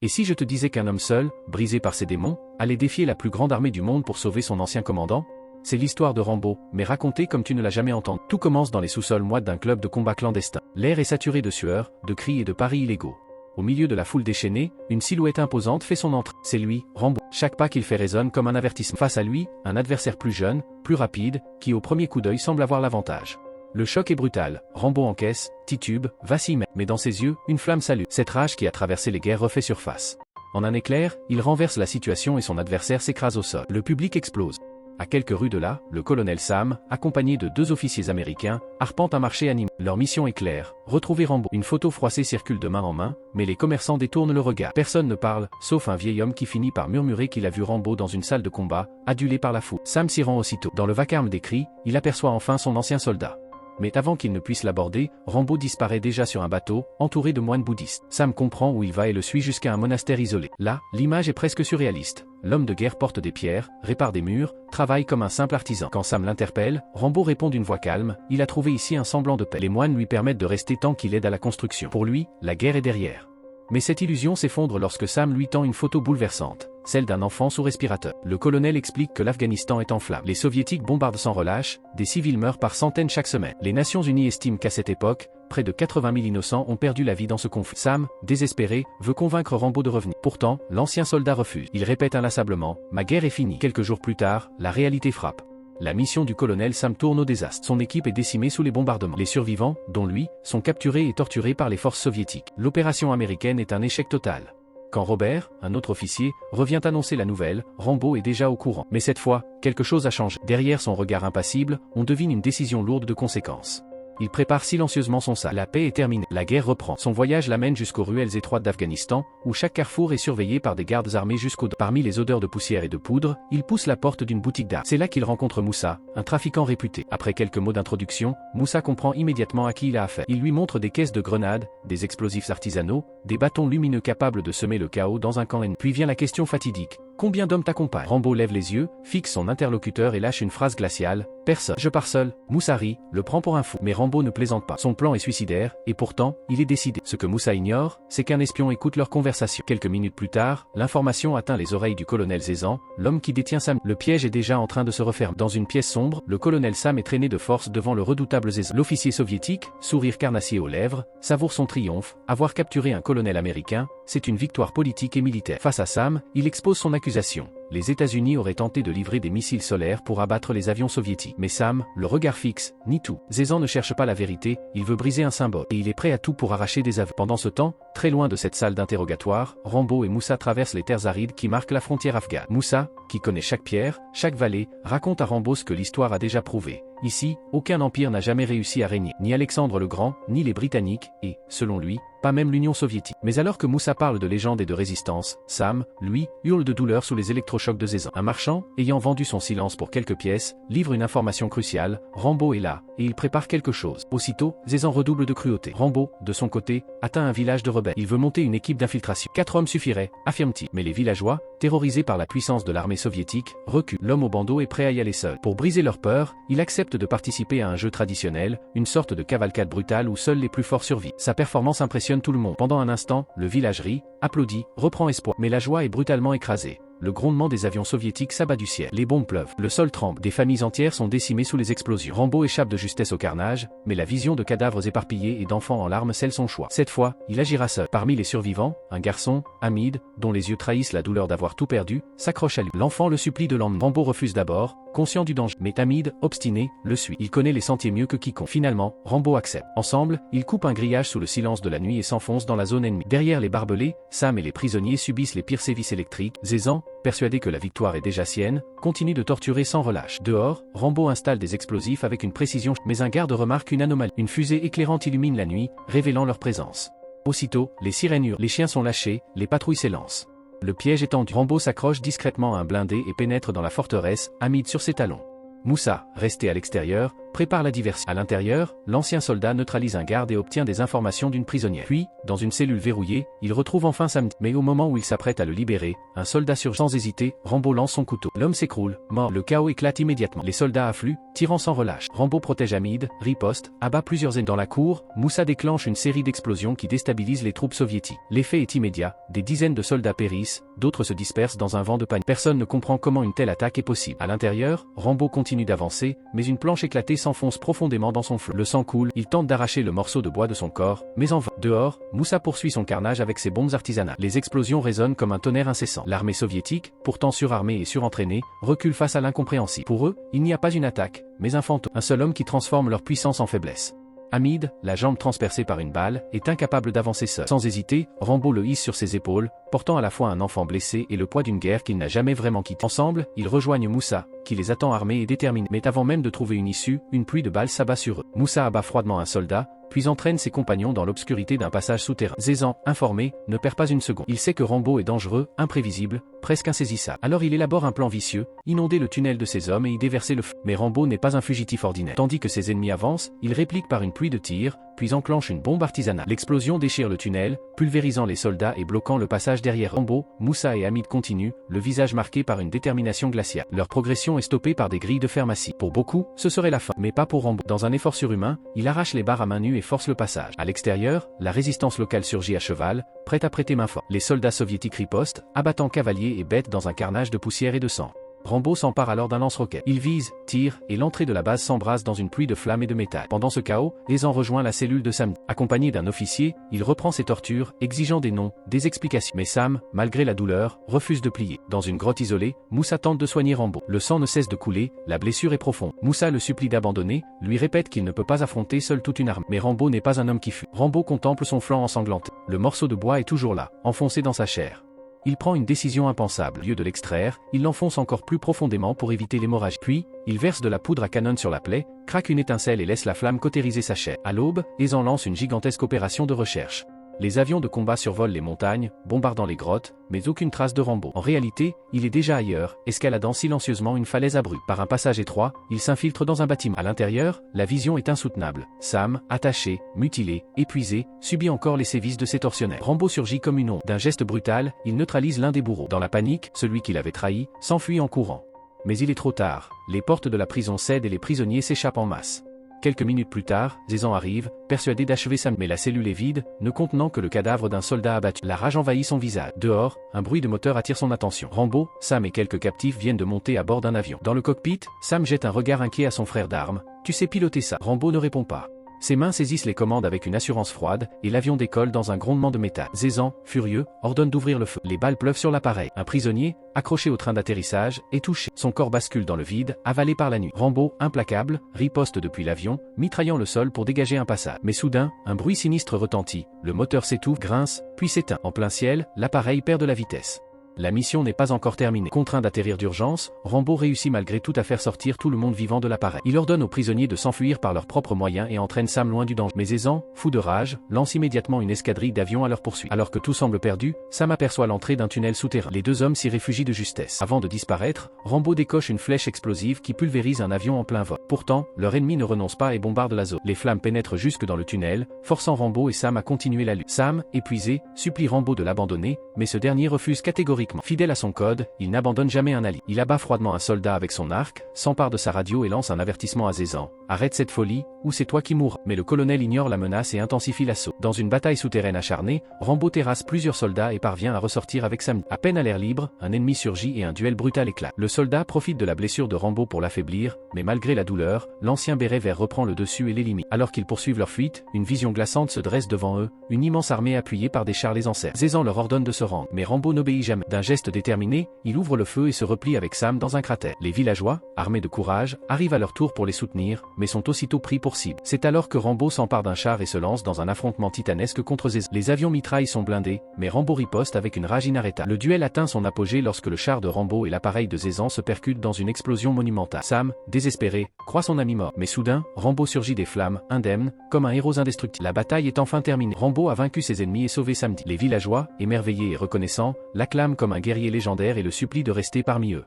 Et si je te disais qu'un homme seul, brisé par ses démons, allait défier la plus grande armée du monde pour sauver son ancien commandant? C'est l'histoire de Rambo, mais racontée comme tu ne l'as jamais entendue. Tout commence dans les sous-sols moites d'un club de combat clandestin. L'air est saturé de sueur, de cris et de paris illégaux. Au milieu de la foule déchaînée, une silhouette imposante fait son entrée. C'est lui, Rambo. Chaque pas qu'il fait résonne comme un avertissement. Face à lui, un adversaire plus jeune, plus rapide, qui au premier coup d'œil semble avoir l'avantage. Le choc est brutal, Rambo encaisse, titube, vacille, mais dans ses yeux, une flamme s'allume. Cette rage qui a traversé les guerres refait surface. En un éclair, il renverse la situation et son adversaire s'écrase au sol. Le public explose. À quelques rues de là, le colonel Sam, accompagné de 2 officiers américains, arpente un marché animé. Leur mission est claire, retrouver Rambo. Une photo froissée circule de main en main, mais les commerçants détournent le regard. Personne ne parle, sauf un vieil homme qui finit par murmurer qu'il a vu Rambo dans une salle de combat, adulé par la foule. Sam s'y rend aussitôt. Dans le vacarme des cris, il aperçoit enfin son ancien soldat. Mais avant qu'il ne puisse l'aborder, Rambo disparaît déjà sur un bateau, entouré de moines bouddhistes. Sam comprend où il va et le suit jusqu'à un monastère isolé. Là, l'image est presque surréaliste. L'homme de guerre porte des pierres, répare des murs, travaille comme un simple artisan. Quand Sam l'interpelle, Rambo répond d'une voix calme, il a trouvé ici un semblant de paix. Les moines lui permettent de rester tant qu'il aide à la construction. Pour lui, la guerre est derrière. Mais cette illusion s'effondre lorsque Sam lui tend une photo bouleversante, celle d'un enfant sous respirateur. Le colonel explique que l'Afghanistan est en flammes. Les soviétiques bombardent sans relâche, des civils meurent par centaines chaque semaine. Les Nations Unies estiment qu'à cette époque, près de 80 000 innocents ont perdu la vie dans ce conflit. Sam, désespéré, veut convaincre Rambo de revenir. Pourtant, l'ancien soldat refuse. Il répète inlassablement, « Ma guerre est finie ». Quelques jours plus tard, la réalité frappe. La mission du colonel Sam tourne au désastre. Son équipe est décimée sous les bombardements. Les survivants, dont lui, sont capturés et torturés par les forces soviétiques. L'opération américaine est un échec total. Quand Robert, un autre officier, revient annoncer la nouvelle, Rambo est déjà au courant. Mais cette fois, quelque chose a changé. Derrière son regard impassible, on devine une décision lourde de conséquences. Il prépare silencieusement son sac. La paix est terminée. La guerre reprend. Son voyage l'amène jusqu'aux ruelles étroites d'Afghanistan, où chaque carrefour est surveillé par des gardes armés jusqu'au dos. Parmi les odeurs de poussière et de poudre, il pousse la porte d'une boutique d'armes. C'est là qu'il rencontre Moussa, un trafiquant réputé. Après quelques mots d'introduction, Moussa comprend immédiatement à qui il a affaire. Il lui montre des caisses de grenades, des explosifs artisanaux, des bâtons lumineux capables de semer le chaos dans un camp ennemi. Puis vient la question fatidique. Combien d'hommes t'accompagnent? Rambo lève les yeux, fixe son interlocuteur et lâche une phrase glaciale. Personne. Je pars seul. Moussa rit, le prend pour un fou. Mais Rambo ne plaisante pas. Son plan est suicidaire, et pourtant, il est décidé. Ce que Moussa ignore, c'est qu'un espion écoute leur conversation. Quelques minutes plus tard, l'information atteint les oreilles du colonel Zezan, l'homme qui détient Sam. Le piège est déjà en train de se refermer. Dans une pièce sombre, le colonel Sam est traîné de force devant le redoutable Zezan. L'officier soviétique, sourire carnassier aux lèvres, savoure son triomphe. Avoir capturé un colonel américain, c'est une victoire politique et militaire. Face à Sam, il expose son accusation. Les États-Unis auraient tenté de livrer des missiles solaires pour abattre les avions soviétiques. Mais Sam, le regard fixe, nie tout. Zezan ne cherche pas la vérité, il veut briser un symbole. Et il est prêt à tout pour arracher des avions. Pendant ce temps, très loin de cette salle d'interrogatoire, Rambo et Moussa traversent les terres arides qui marquent la frontière afghane. Moussa, qui connaît chaque pierre, chaque vallée, raconte à Rambo ce que l'histoire a déjà prouvé. Ici, aucun empire n'a jamais réussi à régner, ni Alexandre le Grand, ni les Britanniques, et, selon lui, pas même l'Union soviétique. Mais alors que Moussa parle de légende et de résistance, Sam, lui, hurle de douleur sous les électrochocs de Zezan. Un marchand, ayant vendu son silence pour quelques pièces, livre une information cruciale, Rambo est là, et il prépare quelque chose. Aussitôt, Zezan redouble de cruauté. Rambo, de son côté, atteint un village de rebelles. Il veut monter une équipe d'infiltration. 4 hommes suffiraient, affirme-t-il. Mais les villageois, terrorisés par la puissance de l'armée soviétique, reculent. L'homme au bandeau est prêt à y aller seul. Pour briser leur peur, il accepte de participer à un jeu traditionnel, une sorte de cavalcade brutale où seuls les plus forts survivent. Sa performance impressionne tout le monde. Pendant un instant, le village rit, applaudit, reprend espoir. Mais la joie est brutalement écrasée. Le grondement des avions soviétiques s'abat du ciel. Les bombes pleuvent. Le sol tremble. Des familles entières sont décimées sous les explosions. Rambo échappe de justesse au carnage, mais la vision de cadavres éparpillés et d'enfants en larmes scelle son choix. Cette fois, il agira seul. Parmi les survivants, un garçon, Hamid, dont les yeux trahissent la douleur d'avoir tout perdu, s'accroche à lui. L'enfant le supplie de l'emmener. Rambo refuse d'abord, conscient du danger. Mais Hamid, obstiné, le suit. Il connaît les sentiers mieux que quiconque. Finalement, Rambo accepte. Ensemble, ils coupent un grillage sous le silence de la nuit et s'enfoncent dans la zone ennemie. Derrière les barbelés, Sam et les prisonniers subissent les pires sévices électriques. Zezan, persuadé que la victoire est déjà sienne, continue de torturer sans relâche. Dehors, Rambo installe des explosifs avec une précision, mais un garde remarque une anomalie. Une fusée éclairante illumine la nuit, révélant leur présence. Aussitôt, les sirènes hurlent, les chiens sont lâchés, les patrouilles s'élancent. Le piège est tendu. Rambo s'accroche discrètement à un blindé et pénètre dans la forteresse, Hamid sur ses talons. Moussa, resté à l'extérieur, prépare la diversion. À l'intérieur, l'ancien soldat neutralise un garde et obtient des informations d'une prisonnière. Puis, dans une cellule verrouillée, il retrouve enfin Sam. Mais au moment où il s'apprête à le libérer, un soldat surgit. Sans hésiter, Rambo lance son couteau. L'homme s'écroule, mort. Le chaos éclate immédiatement. Les soldats affluent, tirant sans relâche. Rambo protège Hamid, riposte, abat plusieurs ennemis. Dans la cour, Moussa déclenche une série d'explosions qui déstabilisent les troupes soviétiques. L'effet est immédiat, des dizaines de soldats périssent, d'autres se dispersent dans un vent de panique. Personne ne comprend comment une telle attaque est possible. À l'intérieur, Rambo continue d'avancer, mais une planche éclatée s'enfonce profondément dans son flanc. Le sang coule, il tente d'arracher le morceau de bois de son corps, mais en vain. Dehors, Moussa poursuit son carnage avec ses bombes artisanales. Les explosions résonnent comme un tonnerre incessant. L'armée soviétique, pourtant surarmée et surentraînée, recule face à l'incompréhensible. Pour eux, il n'y a pas une attaque, mais un fantôme. Un seul homme qui transforme leur puissance en faiblesse. Hamid, la jambe transpercée par une balle, est incapable d'avancer seul. Sans hésiter, Rambo le hisse sur ses épaules, portant à la fois un enfant blessé et le poids d'une guerre qu'il n'a jamais vraiment quittée. Ensemble, ils rejoignent Moussa, qui les attend armés et déterminés. Mais avant même de trouver une issue, une pluie de balles s'abat sur eux. Moussa abat froidement un soldat, puis entraîne ses compagnons dans l'obscurité d'un passage souterrain. Zézan, informé, ne perd pas une seconde. Il sait que Rambo est dangereux, imprévisible, presque insaisissable. Alors il élabore un plan vicieux, inonder le tunnel de ses hommes et y déverser le feu. Mais Rambo n'est pas un fugitif ordinaire. Tandis que ses ennemis avancent, il réplique par une pluie de tirs, puis enclenche une bombe artisanale. L'explosion déchire le tunnel, pulvérisant les soldats et bloquant le passage derrière. Rambo, Moussa et Hamid continuent, le visage marqué par une détermination glaciale. Leur progression est stoppée par des grilles de fer massives. Pour beaucoup, ce serait la fin, mais pas pour Rambo. Dans un effort surhumain, il arrache les barres à main nue et force le passage. À l'extérieur, la résistance locale surgit à cheval, prête à prêter main forte. Les soldats soviétiques ripostent, abattant cavaliers et bêtes dans un carnage de poussière et de sang. Rambo s'empare alors d'un lance-roquette. Il vise, tire, et l'entrée de la base s'embrase dans une pluie de flammes et de métal. Pendant ce chaos, Ezan rejoint la cellule de Sam. Accompagné d'un officier, il reprend ses tortures, exigeant des noms, des explications. Mais Sam, malgré la douleur, refuse de plier. Dans une grotte isolée, Moussa tente de soigner Rambo. Le sang ne cesse de couler, la blessure est profonde. Moussa le supplie d'abandonner, lui répète qu'il ne peut pas affronter seul toute une armée. Mais Rambo n'est pas un homme qui fuit. Rambo contemple son flanc ensanglanté. Le morceau de bois est toujours là, enfoncé dans sa chair. Il prend une décision impensable. Au lieu de l'extraire, il l'enfonce encore plus profondément pour éviter l'hémorragie. Puis, il verse de la poudre à canon sur la plaie, craque une étincelle et laisse la flamme cautériser sa chair. À l'aube, Ezan lance une gigantesque opération de recherche. Les avions de combat survolent les montagnes, bombardant les grottes, mais aucune trace de Rambo. En réalité, il est déjà ailleurs, escaladant silencieusement une falaise abrupte. Par un passage étroit, il s'infiltre dans un bâtiment. À l'intérieur, la vision est insoutenable. Sam, attaché, mutilé, épuisé, subit encore les sévices de ses tortionnaires. Rambo surgit comme une ombre. D'un geste brutal, il neutralise l'un des bourreaux. Dans la panique, celui qui l'avait trahi, s'enfuit en courant. Mais il est trop tard. Les portes de la prison cèdent et les prisonniers s'échappent en masse. Quelques minutes plus tard, Zézan arrive, persuadé d'achever Sam. Mais la cellule est vide, ne contenant que le cadavre d'un soldat abattu. La rage envahit son visage. Dehors, un bruit de moteur attire son attention. Rambo, Sam et quelques captifs viennent de monter à bord d'un avion. Dans le cockpit, Sam jette un regard inquiet à son frère d'armes. « Tu sais piloter ça ?» Rambo ne répond pas. Ses mains saisissent les commandes avec une assurance froide, et l'avion décolle dans un grondement de métal. Zézan, furieux, ordonne d'ouvrir le feu. Les balles pleuvent sur l'appareil. Un prisonnier, accroché au train d'atterrissage, est touché. Son corps bascule dans le vide, avalé par la nuit. Rambo, implacable, riposte depuis l'avion, mitraillant le sol pour dégager un passage. Mais soudain, un bruit sinistre retentit. Le moteur s'étouffe, grince, puis s'éteint. En plein ciel, l'appareil perd de la vitesse. La mission n'est pas encore terminée. Contraint d'atterrir d'urgence, Rambo réussit malgré tout à faire sortir tout le monde vivant de l'appareil. Il ordonne aux prisonniers de s'enfuir par leurs propres moyens et entraîne Sam loin du danger. Mais Ezan, fou de rage, lance immédiatement une escadrille d'avions à leur poursuite. Alors que tout semble perdu, Sam aperçoit l'entrée d'un tunnel souterrain. Les deux hommes s'y réfugient de justesse. Avant de disparaître, Rambo décoche une flèche explosive qui pulvérise un avion en plein vol. Pourtant, leur ennemi ne renonce pas et bombarde la zone. Les flammes pénètrent jusque dans le tunnel, forçant Rambo et Sam à continuer la lutte. Sam, épuisé, supplie Rambo de l'abandonner, mais ce dernier refuse catégoriquement. Fidèle à son code, il n'abandonne jamais un allié. Il abat froidement un soldat avec son arc, s'empare de sa radio et lance un avertissement à Zézan. Arrête cette folie, ou c'est toi qui mourras. Mais le colonel ignore la menace et intensifie l'assaut. Dans une bataille souterraine acharnée, Rambo terrasse plusieurs soldats et parvient à ressortir avec Sam. À peine à l'air libre, un ennemi surgit et un duel brutal éclate. Le soldat profite de la blessure de Rambo pour l'affaiblir, mais malgré la douleur, l'ancien béret vert reprend le dessus et l'élimine. Alors qu'ils poursuivent leur fuite, une vision glaçante se dresse devant eux, une immense armée appuyée par des chars les encercle. Zézan leur ordonne de se rendre, mais Rambo n'obéit jamais. D'un geste déterminé, il ouvre le feu et se replie avec Sam dans un cratère. Les villageois, armés de courage, arrivent à leur tour pour les soutenir, mais sont aussitôt pris pour cible. C'est alors que Rambo s'empare d'un char et se lance dans un affrontement titanesque contre Zézan. Les avions mitrailles sont blindés, mais Rambo riposte avec une rage inarrêtable. Le duel atteint son apogée lorsque le char de Rambo et l'appareil de Zézan se percutent dans une explosion monumentale. Sam, désespéré, croit son ami mort. Mais soudain, Rambo surgit des flammes, indemne, comme un héros indestructible. La bataille est enfin terminée. Rambo a vaincu ses ennemis et sauvé Sam. Les villageois, émerveillés et reconnaissants, l'acclament comme un guerrier légendaire et le supplient de rester parmi eux.